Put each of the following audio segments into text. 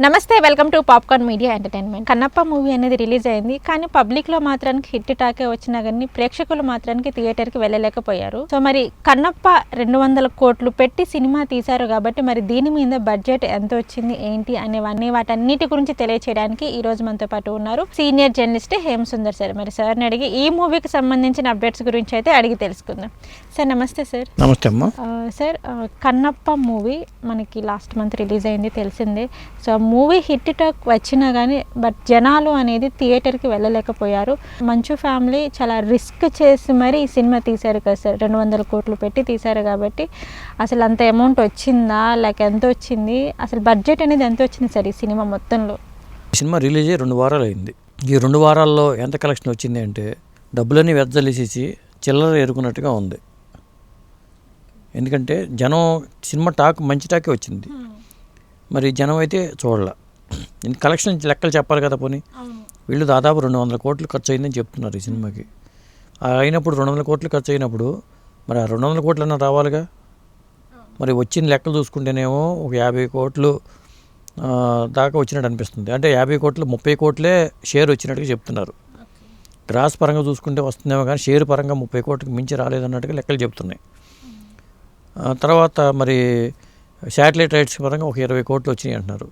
నమస్తే, welcome to popcorn media entertainment. Kannappa movie అనేది release అయింది, కానీ పబ్లిక్లో మాత్రానికి హిట్ టాకే వచ్చినా కానీ ప్రేక్షకులు మాత్రానికి థియేటర్కి వెళ్ళలేకపోయారు. సో మరి కన్నప్ప 200 కోట్లు పెట్టి సినిమా తీశారు కాబట్టి మరి దీని మీద బడ్జెట్ ఎంత వచ్చింది ఏంటి అనేవన్నీ వాటన్నిటి గురించి తెలియచేయడానికి ఈ రోజు మనతో పాటు ఉన్నారు senior journalist Hema Sundar sir. మరి సార్ని అడిగి ఈ మూవీకి సంబంధించిన అప్డేట్స్ గురించి అయితే అడిగి తెలుసుకుందాం. సార్ నమస్తే. సార్ నమస్తే అమ్మా. సార్ కన్నప్ప మూవీ మనకి లాస్ట్ మంత్ రిలీజ్ అయింది తెలిసిందే. సో మూవీ హిట్ టాక్ వచ్చినా కానీ బట్ జనాలు అనేది థియేటర్కి వెళ్ళలేకపోయారు. మంచు ఫ్యామిలీ చాలా రిస్క్ చేసి మరి ఈ సినిమా తీశారు కదా సార్, 200 కోట్లు పెట్టి తీశారు కాబట్టి అసలు అంత అమౌంట్ వచ్చిందా, లేక ఎంత వచ్చింది, అసలు బడ్జెట్ అనేది ఎంత వచ్చింది సార్ ఈ సినిమా మొత్తంలో? సినిమా రిలీజ్ అయ్యి 2 వారాలు అయింది. ఈ 2 వారాల్లో ఎంత కలెక్షన్ వచ్చింది అంటే డబ్బులన్నీ వెజ్జలేసేసి చిల్లర ఎరుకున్నట్టుగా ఉంది. ఎందుకంటే జనం సినిమా మంచి టాకే వచ్చింది, మరి జనం అయితే చూడాల. కలెక్షన్ లెక్కలు చెప్పాలి కదా. పోనీ వీళ్ళు దాదాపు 200 కోట్లు ఖర్చు అయిందని చెప్తున్నారు ఈ సినిమాకి. అయినప్పుడు 200 కోట్లు ఖర్చు అయినప్పుడు మరి ఆ 200 కోట్లన్నా రావాలిగా. మరి వచ్చిన లెక్కలు చూసుకుంటేనేమో ఒక 50 కోట్లు దాకా వచ్చినట్టు అనిపిస్తుంది. అంటే 50 కోట్లు 30 కోట్లే షేర్ వచ్చినట్టుగా చెప్తున్నారు. గ్రాస్ పరంగా చూసుకుంటే వస్తుందేమో కానీ షేర్ పరంగా 30 కోట్లకి మించి రాలేదన్నట్టుగా లెక్కలు చెప్తున్నాయి. తర్వాత మరి శాటిలైట్ రైట్స్ పరంగా ఒక 20 కోట్లు వచ్చినాయి అంటున్నారు.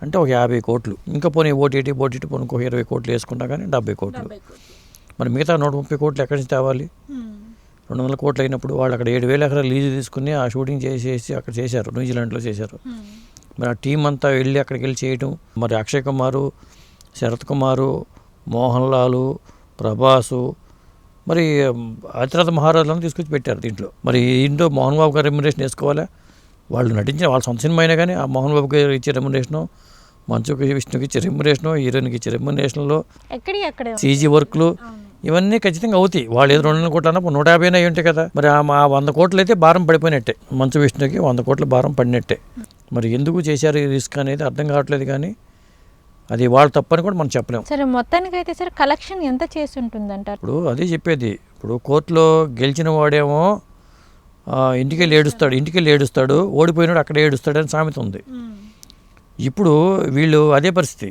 అంటే ఒక 50 కోట్లు. ఇంకా పోనీ ఓటీటీ పోనీ ఒక 20 కోట్లు వేసుకున్నా కానీ 70 కోట్లు. మరి మిగతా 130 కోట్లు ఎక్కడి నుంచి తేవాలి? 200 కోట్లు అయినప్పుడు వాళ్ళు అక్కడ 7,000 ఎకరాలు లీజు తీసుకుని ఆ షూటింగ్ చేసేసి అక్కడ చేశారు, న్యూజిలాండ్లో చేశారు. మరి ఆ టీం అంతా వెళ్ళి అక్కడికి వెళ్ళి చేయటం, మరి అక్షయ్ కుమారు, శరత్ కుమారు, మోహన్ లాలు, ప్రభాసు, మరి అతిరథ మహారాజులను తీసుకొచ్చి పెట్టారు దీంట్లో. మరి ఇంట్లో మోహన్ బాబు గారు రెమ్యునరేషన్ వేసుకోవాలా? వాళ్ళు నటించిన వాళ్ళ సొంత సినిమా అయినా కానీ ఆ మోహన్ బాబు గారు ఇచ్చే రెమ్యునరేషను, మంచుకి విష్ణుకి ఇచ్చే రెమ్యునరేషను, హీరోయిన్కి ఇచ్చే రెమ్యునరేషన్లో సీజీ వర్క్లు ఇవన్నీ ఖచ్చితంగా అవుతాయి. వాళ్ళు ఏదో 200 కోట్లు అన్నప్పుడు 150 అయి ఉంటాయి కదా. మరి ఆ 100 కోట్లు అయితే భారం పడిపోయినట్టే. మంచు విష్ణుకి 100 కోట్ల భారం పడినట్టే. మరి ఎందుకు చేశారు ఈ రిస్క్ అనేది అర్థం కావట్లేదు. కానీ అది వాళ్ళ తప్పని కూడా మనం చెప్పలేము. సరే, మొత్తానికి అయితే సార్ కలెక్షన్ ఎంత చేసి ఉంటుంది అంటారు? ఇప్పుడు అదే చెప్పేది. ఇప్పుడు కోర్టులో గెలిచిన వాడేమో ఇంటికెళ్ళి ఏడుస్తాడు, ఓడిపోయినాడు అక్కడ ఏడుస్తాడు అని సామెత ఉంది. ఇప్పుడు వీళ్ళు అదే పరిస్థితి.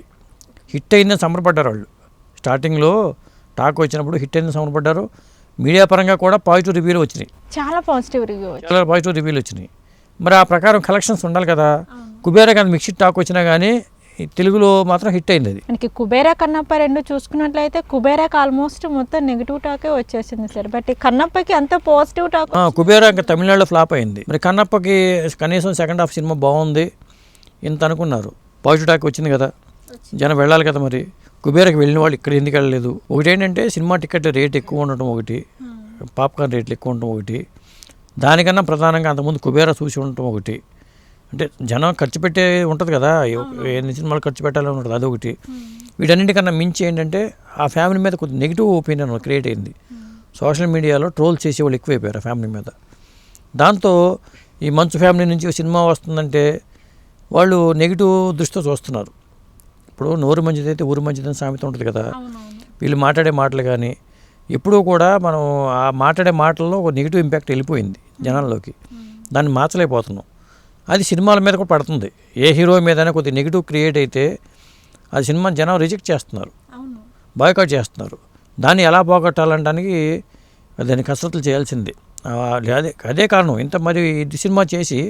హిట్ అయిందని సంబరపడ్డారు వాళ్ళు. స్టార్టింగ్లో టాక్ వచ్చినప్పుడు హిట్ అయిందని సంబరపడ్డారు. మీడియా పరంగా కూడా పాజిటివ్ రివ్యూలు వచ్చినాయి, చాలా పాజిటివ్ రివ్యూలు వచ్చినాయి. మరి ఆ ప్రకారం కలెక్షన్స్ ఉండాలి కదా. కుబేరా కానీ మిక్స్డ్ టాక్ వచ్చినా కానీ తెలుగులో మాత్రం హిట్ అయింది. అది మనకి కుబేరా కన్నప్ప 2 చూసుకున్నట్లయితే కుబేరాకి ఆల్మోస్ట్ మొత్తం నెగిటివ్ టాకే వచ్చేసింది సార్. బట్ కన్నప్పకి అంత పాజిటివ్ టాక్. కుబేరా ఇంకా తమిళనాడులో ఫ్లాప్ అయింది. మరి కన్నప్పకి కనీసం సెకండ్ హాఫ్ సినిమా బాగుంది ఇంత అనుకున్నారు. పాజిటివ్ టాక్ వచ్చింది కదా, జనం వెళ్ళాలి కదా. మరి కుబేరాకి వెళ్ళిన వాళ్ళు ఇక్కడ ఎందుకు వెళ్ళలేదు? ఒకటి ఏంటంటే సినిమా టికెట్ రేట్ ఎక్కువ ఉండటం ఒకటి, పాప్కార్న్ రేట్లు ఎక్కువ ఉండటం ఒకటి, దానికన్నా ప్రధానంగా అంతకుముందు కుబేరా చూసి ఉండటం ఒకటి. అంటే జనం ఖర్చు పెట్టే ఉంటుంది కదా, ఎన్ని సినిమాలు ఖర్చు పెట్టాలని ఉంటుంది, అదొకటి. వీటన్నిటికన్నా మించి ఏంటంటే ఆ ఫ్యామిలీ మీద కొంచెం నెగిటివ్ ఒపీనియన్ క్రియేట్ అయింది. సోషల్ మీడియాలో ట్రోల్ చేసేవాళ్ళు ఎక్కువైపోయారు ఆ ఫ్యామిలీ మీద. దాంతో ఈ మంచు ఫ్యామిలీ నుంచి సినిమా వస్తుందంటే వాళ్ళు నెగిటివ్ దృష్టితో చూస్తున్నారు. ఇప్పుడు నోరు మంచిదైతే ఊరు మంచిదని సామెత ఉంటుంది కదా. వీళ్ళు మాట్లాడే మాటలు కానీ ఎప్పుడూ కూడా మనం ఆ మాట్లాడే మాటల్లో ఒక నెగిటివ్ ఇంపాక్ట్ వెళ్ళిపోయింది జనాల్లోకి. దాన్ని మార్చలేకపోతున్నాం. అది సినిమాల మీద కూడా పడుతుంది. ఏ హీరో మీదైనా కొద్దిగా నెగిటివ్ క్రియేట్ అయితే అది సినిమా జనం రిజెక్ట్ చేస్తున్నారు, బాయ్కాట్ చేస్తున్నారు. దాన్ని ఎలా పోగొట్టాలనడానికి దాన్ని కసరత్తులు చేయాల్సిందే. అదే కారణం. ఇంత మరి ఇది సినిమా చేసి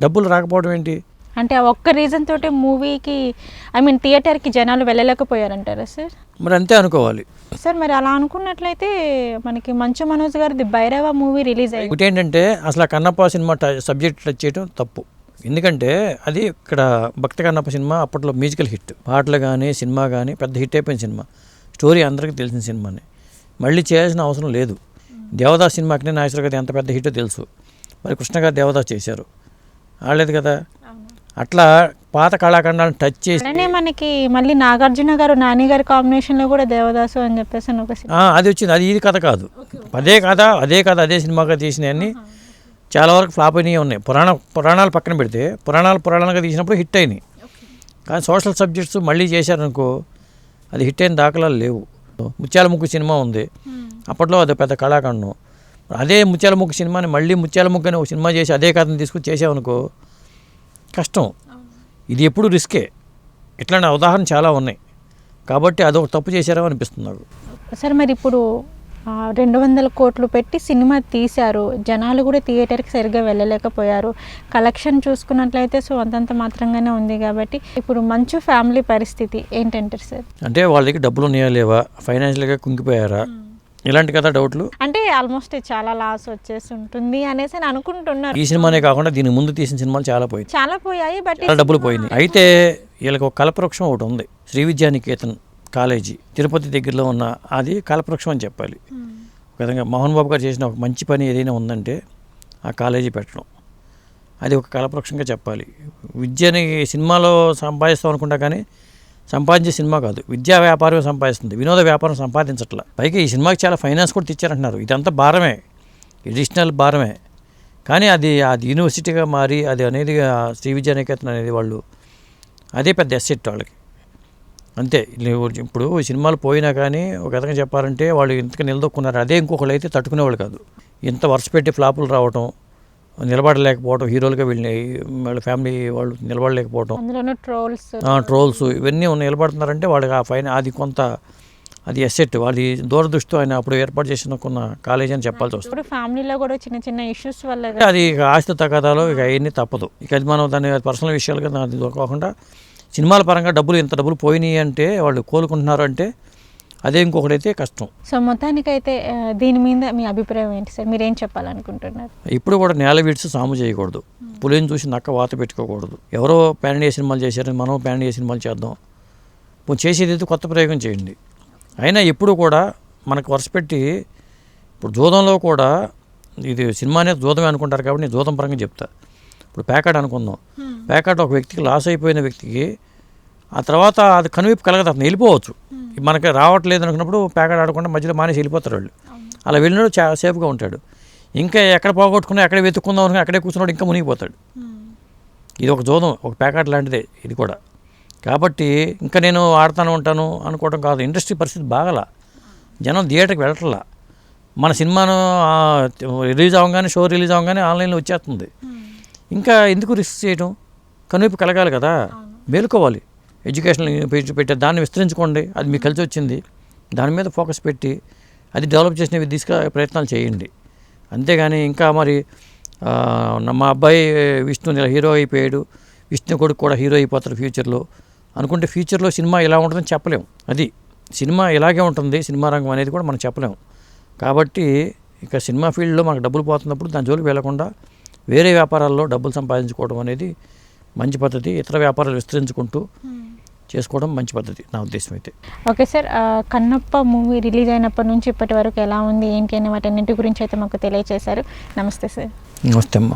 డబ్బులు రాకపోవడం ఏంటి అంటే ఒక్క రీజన్ తోటే మూవీకి థియేటర్కి జనాలు వెళ్ళలేకపోయారంటారా సార్? మరి అంతే అనుకోవాలి సార్. మరి అలా అనుకున్నట్లయితే మనకి మంచు మనోజ్ గారిది భైరవ మూవీ రిలీజ్ అయ్యింది. ఒకటి ఏంటంటే అసలు ఆ కన్నప్ప సినిమా సబ్జెక్ట్ టచ్ చేయడం తప్పు. ఎందుకంటే అది ఇక్కడ భక్తి కన్నప్ప సినిమా అప్పట్లో మ్యూజికల్ హిట్, పాటలు కానీ సినిమా కానీ పెద్ద హిట్ అయిపోయిన సినిమా, స్టోరీ అందరికీ తెలిసిన సినిమాని మళ్ళీ చేయాల్సిన అవసరం లేదు. దేవదాస్ సినిమాకి నాగేశ్వర గారు ఎంత పెద్ద హిట్టో తెలుసు. మరి కృష్ణ గారు దేవదాస్ చేశారు, ఆడలేదు కదా. అట్లా పాత కళాఖండాలను టచ్ చేసి మనకి మళ్ళీ నాగార్జున గారు నాని గారి కాంబినేషన్లో కూడా దేవదాసు అని చెప్పేసి అది వచ్చింది. అది ఇది కథ కాదు, అదే సినిమాగా తీసినవన్నీ చాలా వరకు ఫ్లాప్ అయినవి ఉన్నాయి. పురాణాలు పక్కన పెడితే పురాణాలుగా తీసినప్పుడు హిట్ అయినాయి. కానీ సోషల్ సబ్జెక్ట్స్ మళ్ళీ చేశారనుకో అది హిట్ అయిన దాఖలాలు లేవు. ముత్యాల ముగ్గు సినిమా ఉంది, అప్పట్లో అది పెద్ద కళాఖండం. అదే ముత్యాల ముగ్గు సినిమాని మళ్ళీ ముత్యాల ముగ్గు అని ఒక సినిమా చేసి అదే కథను తీసుకుని చేసావనుకో కష్టం. ఇది ఎప్పుడు రిస్కే. ఇట్లాంటి ఉదాహరణ చాలా ఉన్నాయి. కాబట్టి అదొక తప్పు చేశారో అనిపిస్తుంది నాకు. సార్ మరి ఇప్పుడు 200 కోట్లు పెట్టి సినిమా తీశారు, జనాలు కూడా థియేటర్కి సరిగ్గా వెళ్ళలేకపోయారు. కలెక్షన్ చూసుకున్నట్లయితే సో అంతంత మాత్రంగానే ఉంది. కాబట్టి ఇప్పుడు మంచు ఫ్యామిలీ పరిస్థితి ఏంటంటారు సార్? అంటే వాళ్ళ దగ్గర డబ్బులు ఉన్నాయా లేవా, ఫైనాన్షియల్గా కుంగిపోయారా, ఇలాంటి కదా డౌట్లు. అంటే ఆల్మోస్ట్ చాలా లాస్ వచ్చేసి ఉంటుంది అనేసి అని అనుకుంటున్నారు. ఈ సినిమానే కాకుండా దీని ముందు తీసిన సినిమాలు చాలా పోయాయి. బట్ చాలా డబ్బులు పోయినాయి. అయితే వీళ్ళకి ఒక కల్పవృక్షం ఒకటి ఉంది, శ్రీ విద్యానికేతన్ కాలేజీ తిరుపతి దగ్గరలో ఉన్న, అది కల్పవృక్షం అని చెప్పాలి. ఒక విధంగా మోహన్ బాబు గారు చేసిన ఒక మంచి పని ఏదైనా ఉందంటే ఆ కాలేజీ పెట్టడం, అది ఒక కల్పవృక్షంగా చెప్పాలి. విద్యని సినిమాలో సంపాదిస్తాం అనుకుంటా కానీ సంపాదించే సినిమా కాదు, విద్యా వ్యాపారమే సంపాదిస్తుంది, వినోద వ్యాపారం సంపాదించట్లా. పైగా ఈ సినిమాకి చాలా ఫైనాన్స్ కూడా తెచ్చారంటున్నారు. ఇదంతా భారమే, ఎడిషనల్ భారమే. కానీ అది యూనివర్సిటీగా మారి అది అనేది శ్రీ విద్యానికేతన్ అనేది వాళ్ళు అదే పెద్ద ఎస్సెట్ వాళ్ళకి. అంతే. ఇప్పుడు సినిమాలు పోయినా కానీ ఒక విధంగా చెప్పాలంటే వాళ్ళు ఇంతగా నిలదొక్కున్నారు. అదే ఇంకొకళ్ళు అయితే తట్టుకునేవాళ్ళు కాదు. ఇంత వరుస పెట్టి ఫ్లాపులు రావటం, నిలబడలేకపోవడం, హీరోలుగా వెళ్ళినాయి వాళ్ళ ఫ్యామిలీ వాళ్ళు నిలబడలేకపోవడం, ట్రోల్స్ ఇవన్నీ నిలబడుతున్నారంటే వాళ్ళకి ఆ అది కొంత అది ఎస్సెట్, వాళ్ళది దూరదృష్టి ఆయన అప్పుడు ఏర్పాటు చేసిన కొన్న కాలేజీ అని చెప్పాల్సి వస్తుంది. ఫ్యామిలీలో కూడా చిన్న ఇష్యూస్ వల్ల అది ఇక ఆస్తి తగాదాలో ఇక అవన్నీ తప్పదు. ఇక అది మనం దాని పర్సనల్ విషయాలుగా అది కాకుండా సినిమాల పరంగా ఇంత డబ్బులు పోయినాయి అంటే వాళ్ళు కోలుకుంటున్నారు అంటే అదే ఇంకొకటైతే కష్టం. సో మొత్తానికైతే దీని మీద మీ అభిప్రాయం ఏంటి సార్? మీరేం చెప్పాలనుకుంటున్నారు? ఇప్పుడు కూడా నేల విడిచి సాము చేయకూడదు, పులిని చూసి నక్క వాత పెట్టుకోకూడదు. ఎవరో ప్యాన్ ఇండియా సినిమాలు చేశారని మనం ప్యాన్ ఇండియా సినిమాలు చేద్దాం, చేసేది అయితే కొత్త ప్రయోగం చేయండి. అయినా ఎప్పుడు కూడా మనకు వరుసపెట్టి ఇప్పుడు జూదంలో కూడా ఇది సినిమా అనేది జూదమే అనుకుంటారు కాబట్టి నేను జూదం పరంగా చెప్తా. ఇప్పుడు ప్యాకెట్ అనుకుందాం, ప్యాకెట్ ఒక వ్యక్తికి లాస్ అయిపోయిన వ్యక్తికి ఆ తర్వాత అది కనువిప్పు కలగదు, అతను వెళ్ళిపోవచ్చు. మనకి రావట్లేదు అనుకున్నప్పుడు ప్యాకెట్ ఆడకుండా మధ్యలో మానేసి వెళ్ళిపోతారు వాళ్ళు. అలా వెళ్ళినాడు సేఫ్గా ఉంటాడు. ఇంకా ఎక్కడ పోగొట్టుకున్నా ఎక్కడ వెతుక్కుందాం అనుకుని అక్కడే కూర్చున్నాడు, ఇంకా మునిగిపోతాడు. ఇది ఒక జూదం, ఒక ప్యాకెట్ లాంటిదే ఇది కూడా. కాబట్టి ఇంకా నేను ఆడుతాను ఉంటాను అనుకోవడం కాదు. ఇండస్ట్రీ పరిస్థితి బాగలా, జనం థియేటర్కి వెళ్ళట్లా. మన సినిమాను షో రిలీజ్ అవ్వగానే ఆన్లైన్లో వచ్చేస్తుంది. ఇంకా ఎందుకు రిస్క్ చేయడం? కనువిప్పు కలగాలి కదా, మేలుకోవాలి. ఎడ్యుకేషన్ పెట్టే దాన్ని విస్తరించుకోండి, అది మీకు కలిసి వచ్చింది. దాని మీద ఫోకస్ పెట్టి అది డెవలప్ చేసిన దిశగా ప్రయత్నాలు చేయండి. అంతేగాని ఇంకా మరి మా అబ్బాయి విష్ణు హీరో అయిపోయాడు, విష్ణు కొడుకు కూడా హీరో అయిపోతారు ఫ్యూచర్లో అనుకుంటే ఫ్యూచర్లో సినిమా ఎలా ఉంటుందని చెప్పలేము. అది సినిమా ఇలాగే ఉంటుంది, సినిమా రంగం అనేది కూడా మనం చెప్పలేము. కాబట్టి ఇక సినిమా ఫీల్డ్లో మనకు డబ్బులు పోతున్నప్పుడు దాని జోలికి వెళ్లకుండా వేరే వ్యాపారాల్లో డబ్బులు సంపాదించుకోవడం అనేది మంచి పద్ధతి. ఇతర వ్యాపారాలు విస్తరించుకుంటూ చేసుకోవడం మంచి పద్ధతి నా ఉద్దేశం అయితే. Okay sir, Kannappa movie release అయినప్పటి నుంచి ఇప్పటి వరకు ఎలా ఉంది ఏంటి అనే వాటన్నింటి గురించి అయితే మాకు తెలియజేశారు. నమస్తే సార్. నమస్తే అమ్మ.